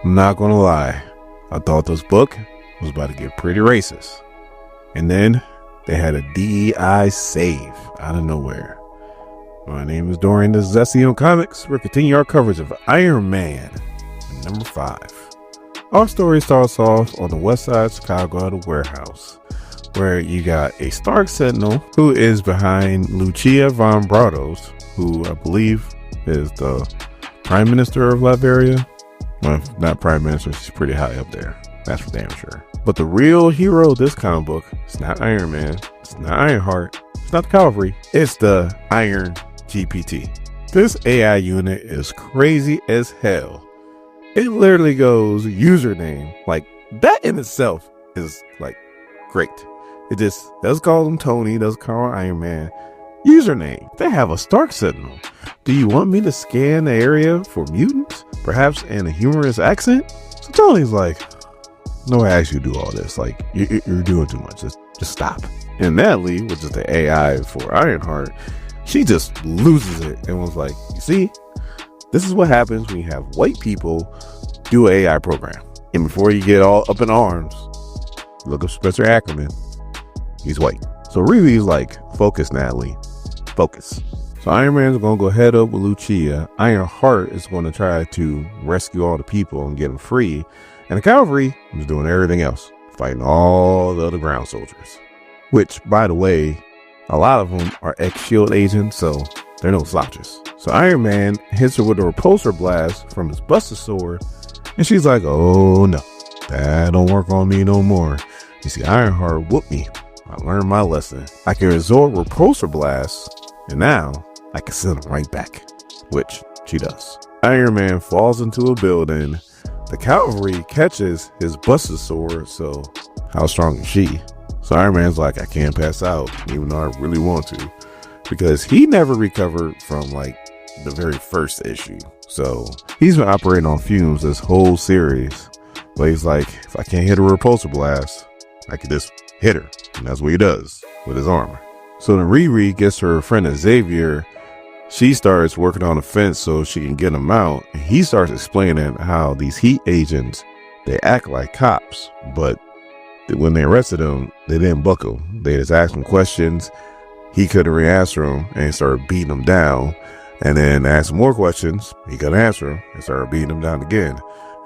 I'm not gonna lie, I thought this book was about to get pretty racist. And then they had a DEI save out of nowhere. My name is Dorian, this is SEO Comics. We're continuing our coverage of Iron Man, number 5. Our story starts off on the west side of Chicago at a warehouse, where you got a Stark Sentinel who is behind Lucia von Brados, who I believe is the Prime Minister of Latveria. Well, not Prime Minister, she's pretty high up there. That's for damn sure. But the real hero of this comic book, it's not Iron Man, it's not Ironheart, it's not the Cavalry, it's the Iron GPT. This AI unit is crazy as hell. It literally goes username. Like, that in itself is like great. It just does call him Tony, does call him Iron Man. Username. They have a Stark Sentinel. Do you want me to scan the area for mutants? Perhaps in a humorous accent? So Tony's like, no, I asked you to do all this. Like, you're doing too much. Just stop. And Natalie, which is the AI for Ironheart, she just loses it and was like, you see, this is what happens when you have white people do an AI program. And before you get all up in arms, look up Spencer Ackerman. He's white. So Riri's like, focus, Natalie. Focus. So Iron Man's going to go head up with Lucia. Ironheart is going to try to rescue all the people and get them free. And the Cavalry is doing everything else, fighting all the other ground soldiers. Which, by the way, a lot of them are ex-SHIELD agents, so they're no slouches. So Iron Man hits her with a repulsor blast from his Buster Sword. And she's like, oh no, that don't work on me no more. You see, Ironheart whooped me. I learned my lesson. I can resort repulsor blasts, and now I can send them right back, which she does. Iron Man falls into a building. The Cavalry catches his Buster Sword, so how strong is she? So Iron Man's like, I can't pass out, even though I really want to, because he never recovered from like the very first issue. So he's been operating on fumes this whole series. But he's like, if I can't hit a repulsor blast, I could just hit her. And that's what he does with his armor. So then Riri gets her friend Xavier. She starts working on a fence so she can get him out. And he starts explaining how these heat agents, they act like cops. But when they arrested him, they didn't buckle. They just asked him questions. He couldn't re-answer them and started beating them down. And then asked him more questions. He couldn't answer them and started beating them down again.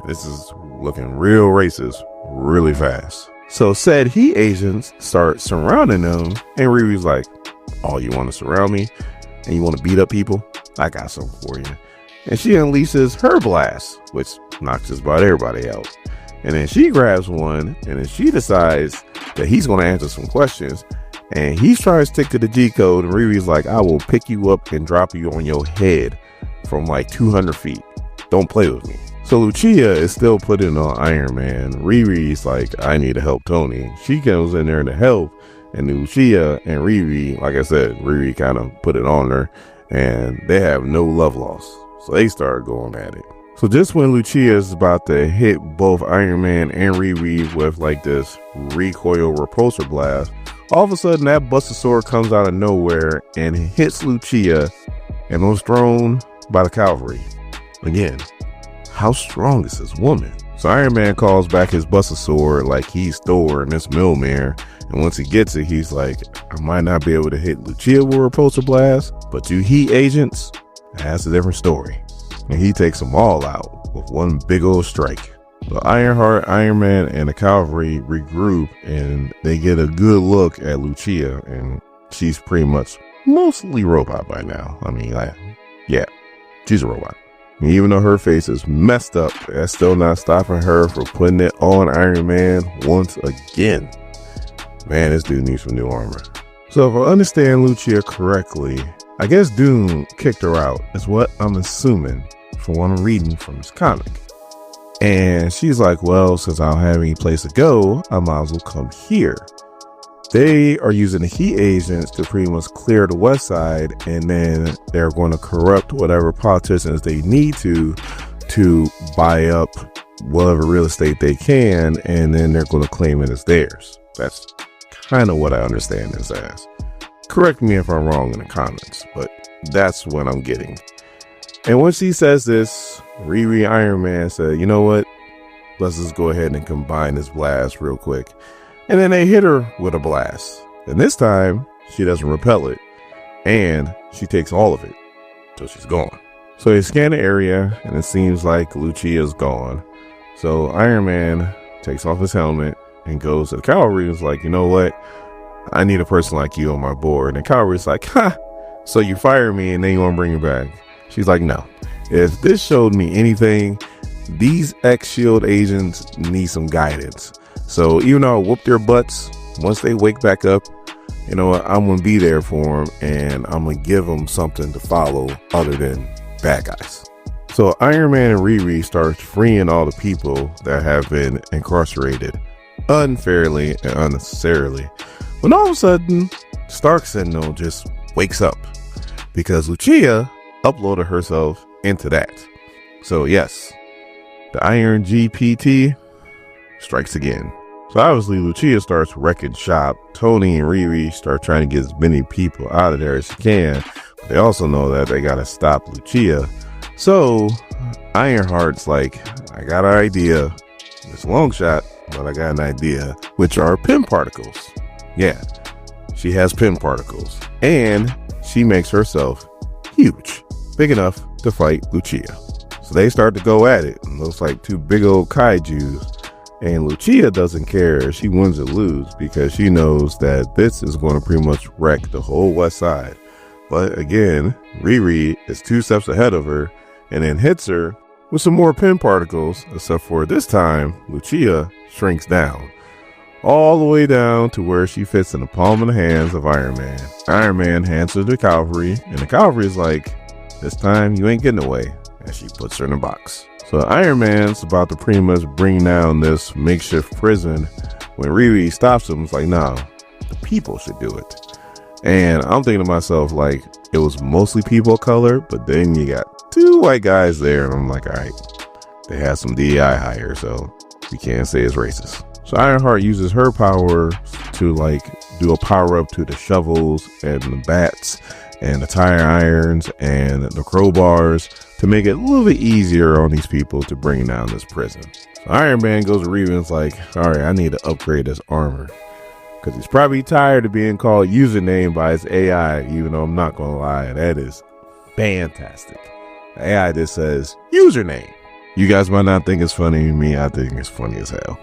This is looking real racist really fast. So said heat agents start surrounding them, and Riri's like, oh, you want to surround me and you want to beat up people? I got something for you. And she unleashes her blast, which knocks just about everybody out. And then she grabs one, and then she decides that he's going to answer some questions. And he's trying to stick to the G code, and Riri's like, I will pick you up and drop you on your head from like 200 feet. Don't play with me. So Lucia is still putting on Iron Man. Riri's like, I need to help Tony. She comes in there to help. And Lucia and Riri, like I said, Riri kind of put it on her. And they have no love lost. So they start going at it. So just when Lucia is about to hit both Iron Man and Riri with like this recoil repulsor blast, all of a sudden that Buster Sword comes out of nowhere and hits Lucia and was thrown by the Cavalry. Again, how strong is this woman? So Iron Man calls back his Buster Sword like he's Thor and this Mjolnir. And once he gets it, he's like, I might not be able to hit Lucia with a repulsor blast, but you heat agents, that's a different story. And he takes them all out with one big old strike. So Ironheart, Iron Man, and the Cavalry regroup, and they get a good look at Lucia, and she's pretty much mostly robot by now. I mean, yeah, she's a robot. And even though her face is messed up, that's still not stopping her from putting it on Iron Man once again. Man, this dude needs some new armor. So if I understand Lucia correctly, I guess Doom kicked her out, is what I'm assuming from what I'm reading from this comic. And she's like, well, since I don't have any place to go, I might as well come here. They are using the heat agents to pretty much clear the west side, and then they're going to corrupt whatever politicians they need to buy up whatever real estate they can, and then they're going to claim it as theirs. That's kind of what I understand this as. Correct me if I'm wrong in the comments, but that's what I'm getting. And when she says this, Riri Iron Man said, you know what? let's just go ahead and combine this blast real quick. And then they hit her with a blast. And this time, she doesn't repel it. And she takes all of it. So she's gone. So they scan the area, and it seems like Lucia's gone. So Iron Man takes off his helmet and goes to the cavalry and is like, you know what? I need a person like you on my board. And the cavalry's like, ha! So you fire me and then you want to bring me back? She's like, no. If this showed me anything, these ex-SHIELD agents need some guidance. So even though I whoop their butts, once they wake back up, you know what? I'm going to be there for them, and I'm going to give them something to follow other than bad guys. So Iron Man and Riri starts freeing all the people that have been incarcerated unfairly and unnecessarily. When all of a sudden, Stark Sentinel just wakes up because Lucia uploaded herself into that. So yes, the Iron GPT strikes again. So obviously Lucia starts wrecking shop. Tony and Riri start trying to get as many people out of there as they can. But they also know that they gotta stop Lucia. So Ironheart's like, I got an idea. It's a long shot, but I got an idea, which are pin particles. Yeah, she has pin particles. And she makes herself huge, big enough to fight Lucia. So they start to go at it. It looks like two big old kaijus. And Lucia doesn't care if she wins or loses because she knows that this is going to pretty much wreck the whole west side. But again, Riri is 2 steps ahead of her and then hits her with some more pin particles, except for this time, Lucia shrinks down. All the way down to where she fits in the palm of the hands of Iron Man. Iron Man hands her to the cavalry, and the cavalry is like, this time you ain't getting away, and she puts her in a box. So Iron Man's about to pretty much bring down this makeshift prison. When Riri stops him, it's like, nah, the people should do it. And I'm thinking to myself, like, it was mostly people of color, but then you got 2 white guys there, and I'm like, all right, they had some DEI hire, so we can't say it's racist. So Ironheart uses her power to like do a power up to the shovels and the bats and the tire irons and the crowbars to make it a little bit easier on these people to bring down this prison. So Iron Man goes to Riri and is like, all right, I need to upgrade this armor. Because he's probably tired of being called username by his AI, even though I'm not going to lie, that is fantastic. The AI just says username. You guys might not think it's funny to me. I think it's funny as hell.